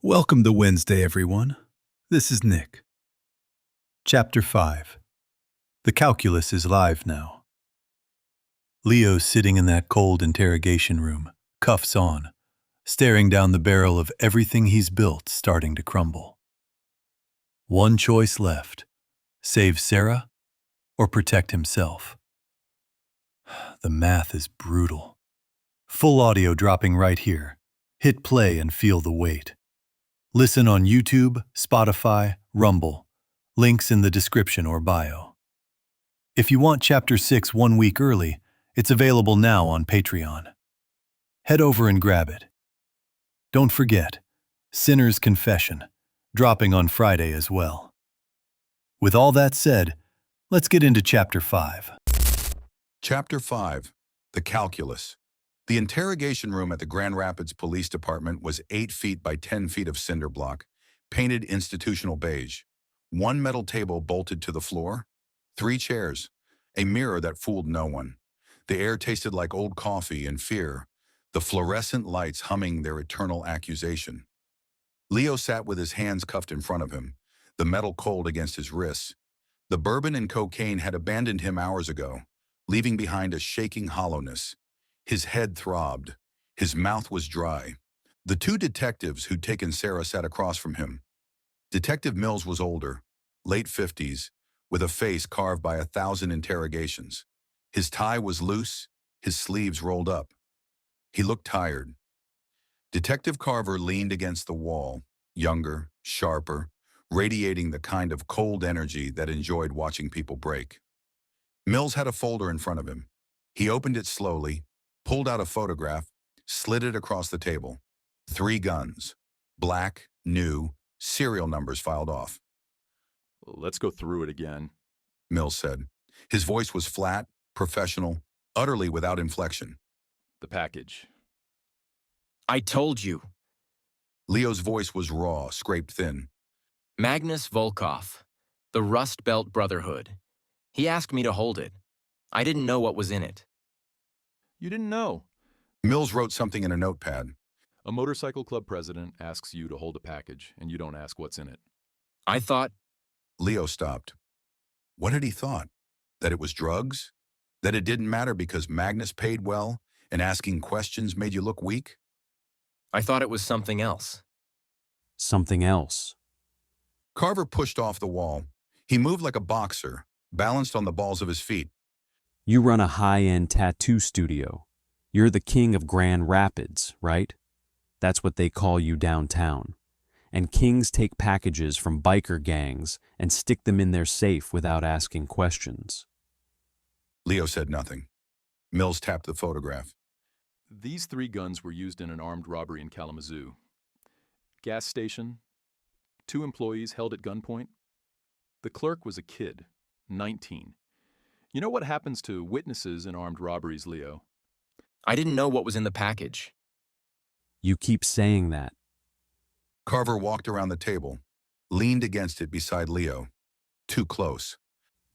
Welcome to Wednesday, everyone. This is Nick. Chapter 5. The calculus is live now. Leo's sitting in that cold interrogation room, cuffs on, staring down the barrel of everything he's built starting to crumble. One choice left: save Sarah or protect himself. The math is brutal. Full audio dropping right here. Hit play and feel the weight. Listen on YouTube, Spotify, Rumble. Links in the description or bio. If you want Chapter 6 1 week early, it's available now on Patreon. Head over and grab it. Don't forget, Sinner's Confession, dropping on Friday as well. With all that said, let's get into Chapter 5. Chapter 5. The Calculus. The interrogation room at the Grand Rapids Police Department was 8 feet by 10 feet of cinder block, painted institutional beige. One metal table bolted to the floor, 3 chairs, a mirror that fooled no one. The air tasted like old coffee and fear, the fluorescent lights humming their eternal accusation. Leo sat with his hands cuffed in front of him, the metal cold against his wrists. The bourbon and cocaine had abandoned him hours ago, leaving behind a shaking hollowness. His head throbbed. His mouth was dry. The 2 detectives who'd taken Sarah sat across from him. Detective Mills was older, late 50s, with a face carved by 1,000 interrogations. His tie was loose, his sleeves rolled up. He looked tired. Detective Carver leaned against the wall, younger, sharper, radiating the kind of cold energy that enjoyed watching people break. Mills had a folder in front of him. He opened it slowly, pulled out a photograph, slid it across the table. 3 guns. Black, new, serial numbers filed off. Let's go through it again, Mills said. His voice was flat, professional, utterly without inflection. the package. I told you. Leo's voice was raw, scraped thin. Magnus Volkov, the Rust Belt Brotherhood. He asked me to hold it. I didn't know what was in it. You didn't know. Mills wrote something in a notepad. A motorcycle club president asks you to hold a package, and you don't ask what's in it. I thought, Leo stopped. What had he thought? That it was drugs? That it didn't matter because Magnus paid well and asking questions made you look weak? I thought it was something else. Something else. Carver pushed off the wall. He moved like a boxer, balanced on the balls of his feet. You run a high-end tattoo studio. You're the king of Grand Rapids, right? That's what they call you downtown. And kings take packages from biker gangs and stick them in their safe without asking questions. Leo said nothing. Mills tapped the photograph. These 3 guns were used in an armed robbery in Kalamazoo. Gas station, 2 employees held at gunpoint. The clerk was a kid, 19. You know what happens to witnesses in armed robberies, Leo? I didn't know what was in the package. You keep saying that. Carver walked around the table, leaned against it beside Leo. Too close.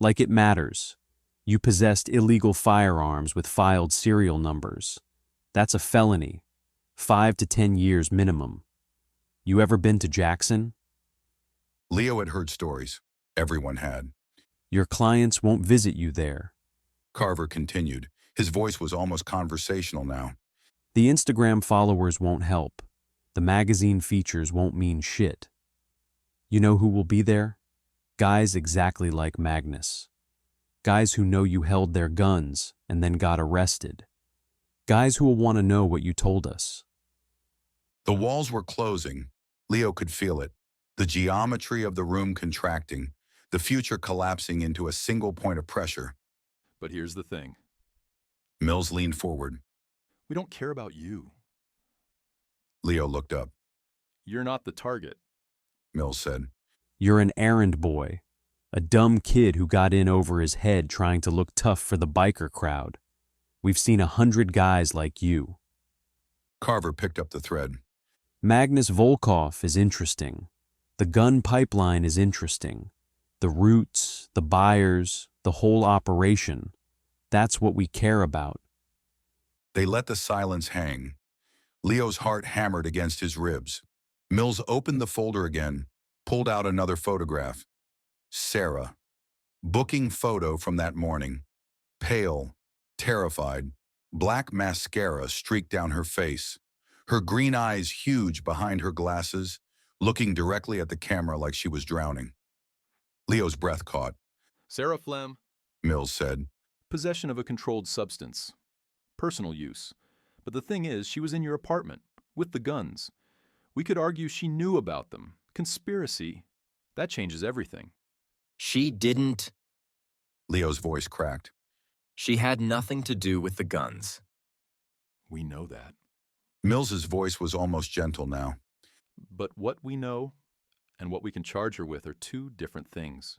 Like it matters. You possessed illegal firearms with filed serial numbers. That's a felony. 5 to 10 years minimum. You ever been to Jackson? Leo had heard stories. Everyone had. Your clients won't visit you there. Carver continued. His voice was almost conversational now. The Instagram followers won't help. The magazine features won't mean shit. You know who will be there? Guys exactly like Magnus. Guys who know you held their guns and then got arrested. Guys who will want to know what you told us. The walls were closing. Leo could feel it. The geometry of the room contracting, the future collapsing into a single point of pressure. But here's the thing. Mills leaned forward. We don't care about you. Leo looked up. You're not the target. Mills said. You're an errand boy. A dumb kid who got in over his head trying to look tough for the biker crowd. We've seen 100 guys like you. Carver picked up the thread. Magnus Volkov is interesting. The gun pipeline is interesting. The routes, the buyers, the whole operation. That's what we care about. They let the silence hang. Leo's heart hammered against his ribs. Mills opened the folder again, pulled out another photograph. Sarah. Booking photo from that morning. Pale, terrified, black mascara streaked down her face. Her green eyes huge behind her glasses, looking directly at the camera like she was drowning. Leo's breath caught. Sarah Flem, Mills said. possession of a controlled substance. Personal use. But the thing is, she was in your apartment, with the guns. We could argue she knew about them. Conspiracy. That changes everything. She didn't. Leo's voice cracked. She had nothing to do with the guns. We know that. Mills's voice was almost gentle now. But what we know and what we can charge her with are two different things.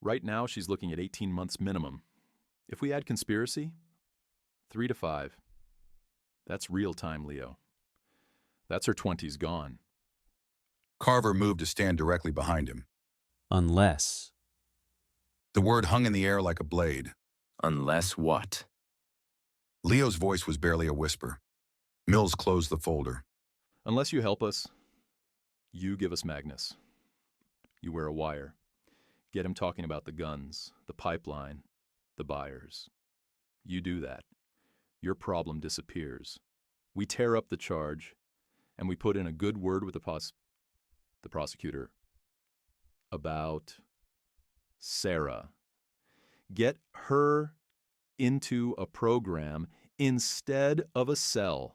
Right now, she's looking at 18 months minimum. If we add conspiracy, 3 to 5. That's real time, Leo. That's her 20s gone. Carver moved to stand directly behind him. Unless. The word hung in the air like a blade. Unless what? Leo's voice was barely a whisper. Mills closed the folder. Unless you help us, you give us Magnus. You wear a wire. Get him talking about the guns, the pipeline, the buyers. You do that. Your problem disappears. We tear up the charge, and we put in a good word with the prosecutor about Sarah. Get her into a program instead of a cell.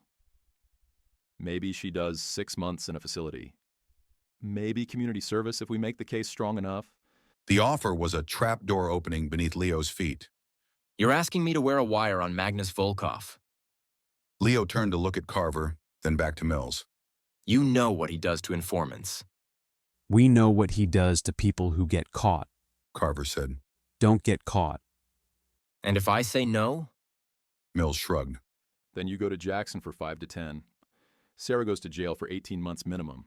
Maybe she does 6 months in a facility. Maybe community service if we make the case strong enough. The offer was a trapdoor opening beneath Leo's feet. You're asking me to wear a wire on Magnus Volkov. Leo turned to look at Carver, then back to Mills. You know what he does to informants. We know what he does to people who get caught. Carver said. Don't get caught. And if I say no? Mills shrugged. Then you go to Jackson for 5 to 10. Sarah goes to jail for 18 months minimum.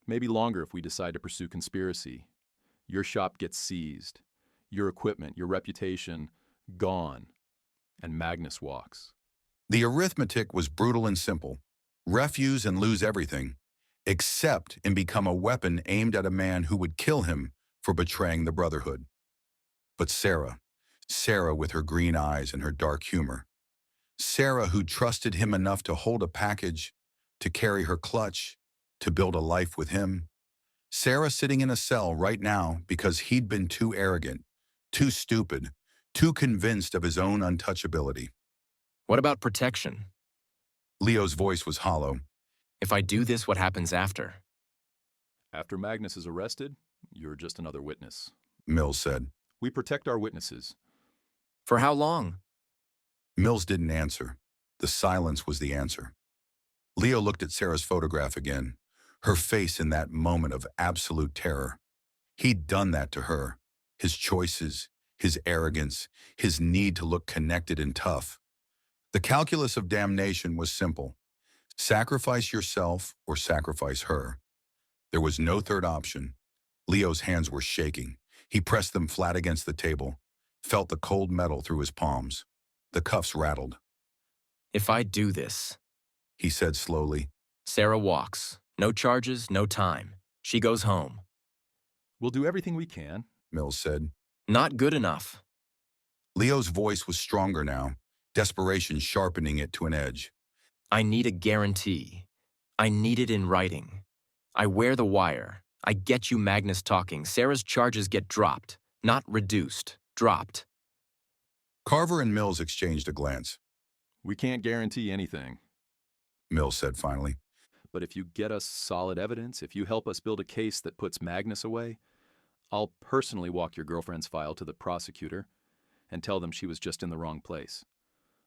Maybe longer if we decide to pursue conspiracy. Your shop gets seized. Your equipment, your reputation, gone. And Magnus walks. The arithmetic was brutal and simple. Refuse and lose everything, except and become a weapon aimed at a man who would kill him for betraying the Brotherhood. But Sarah with her green eyes and her dark humor. Sarah who trusted him enough to hold a package, to carry her clutch, to build a life with him. Sarah sitting in a cell right now because he'd been too arrogant, too stupid, too convinced of his own untouchability. What about protection? Leo's voice was hollow. If I do this, what happens after? After Magnus is arrested, you're just another witness. Mills said. We protect our witnesses. For how long? Mills didn't answer. The silence was the answer. Leo looked at Sarah's photograph again, her face in that moment of absolute terror. He'd done that to her. His choices, his arrogance, his need to look connected and tough. The calculus of damnation was simple. Sacrifice yourself or sacrifice her. There was no third option. Leo's hands were shaking. He pressed them flat against the table, felt the cold metal through his palms. The cuffs rattled. If I do this, He said slowly. Sarah walks. No charges, no time. She goes home. We'll do everything we can. Mills said. Not good enough. Leo's voice was stronger now, desperation sharpening it to an edge. I need a guarantee. I need it in writing. I wear the wire. I get you Magnus talking. Sarah's charges get dropped, not reduced. Dropped. Carver and Mills exchanged a glance. We can't guarantee anything. Mills said finally. But if you get us solid evidence, if you help us build a case that puts Magnus away, I'll personally walk your girlfriend's file to the prosecutor and tell them she was just in the wrong place.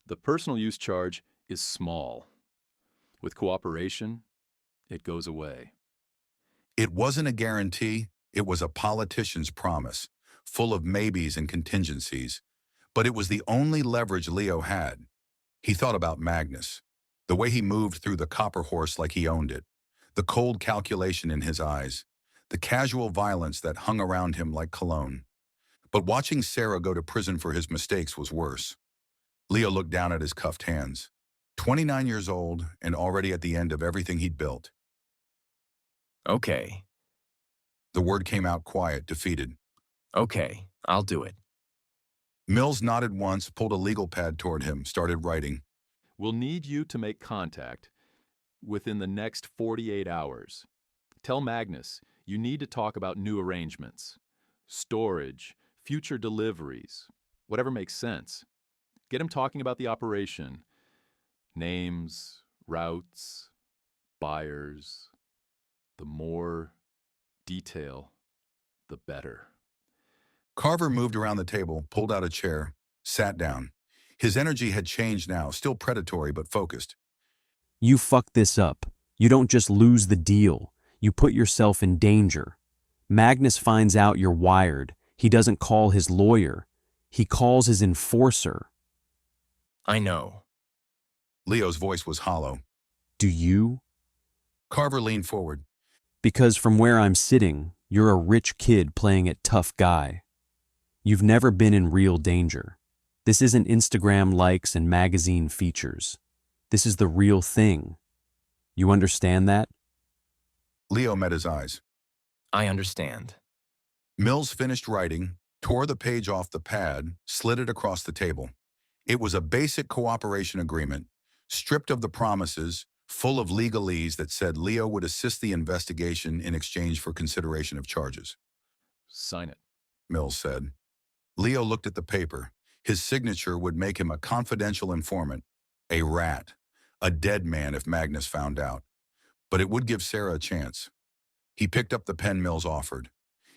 The personal use charge is small. With cooperation, it goes away. It wasn't a guarantee, it was a politician's promise, full of maybes and contingencies. But it was the only leverage Leo had. He thought about Magnus, the way he moved through the copper horse like he owned it, the cold calculation in his eyes, the casual violence that hung around him like cologne. But watching Sarah go to prison for his mistakes was worse. Leo looked down at his cuffed hands. 29 years old and already at the end of everything he'd built. Okay, The word came out quiet, defeated. okay, I'll do it. Mills nodded once, pulled a legal pad toward him, started writing. We'll need you to make contact within the next 48 hours. Tell Magnus you need to talk about new arrangements, storage, future deliveries, whatever makes sense. Get him talking about the operation, names, routes, buyers. The more detail, the better. Carver moved around the table, pulled out a chair, sat down. His energy had changed now, still predatory but focused. You fuck this up. You don't just lose the deal. You put yourself in danger. Magnus finds out you're wired. He doesn't call his lawyer. He calls his enforcer. I know. Leo's voice was hollow. Do you? Carver leaned forward. Because from where I'm sitting, you're a rich kid playing it tough guy. You've never been in real danger. This isn't Instagram likes and magazine features. This is the real thing. You understand that? Leo met his eyes. I understand. Mills finished writing, tore the page off the pad, slid it across the table. It was a basic cooperation agreement, stripped of the promises, full of legalese that said Leo would assist the investigation in exchange for consideration of charges. Sign it. Mills said. Leo looked at the paper. His signature would make him a confidential informant, a rat, a dead man if Magnus found out. But it would give Sarah a chance. He picked up the pen Mills offered.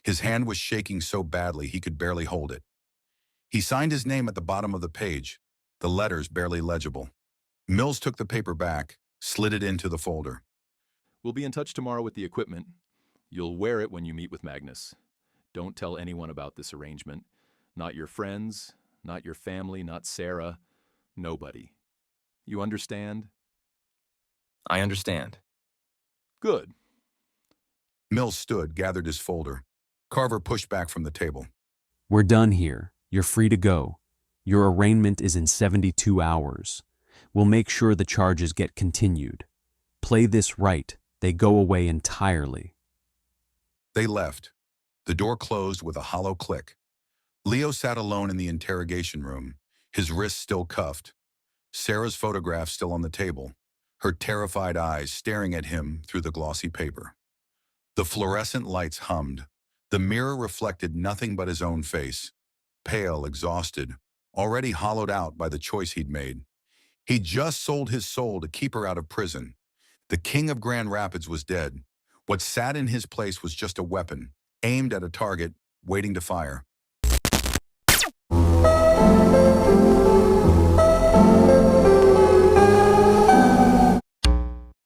His hand was shaking so badly he could barely hold it. He signed his name at the bottom of the page, the letters barely legible. Mills took the paper back, slid it into the folder. We'll be in touch tomorrow with the equipment. You'll wear it when you meet with Magnus. Don't tell anyone about this arrangement. Not your friends, not your family, not Sarah. Nobody. You understand? I understand. Good. Mills stood, gathered his folder. Carver pushed back from the table. We're done here. You're free to go. Your arraignment is in 72 hours. We'll make sure the charges get continued. Play this right. They go away entirely. They left. The door closed with a hollow click. Leo sat alone in the interrogation room, his wrists still cuffed. Sarah's photograph still on the table, her terrified eyes staring at him through the glossy paper. The fluorescent lights hummed. The mirror reflected nothing but his own face, pale, exhausted, already hollowed out by the choice he'd made. He'd just sold his soul to keep her out of prison. The king of Grand Rapids was dead. What sat in his place was just a weapon, aimed at a target, waiting to fire.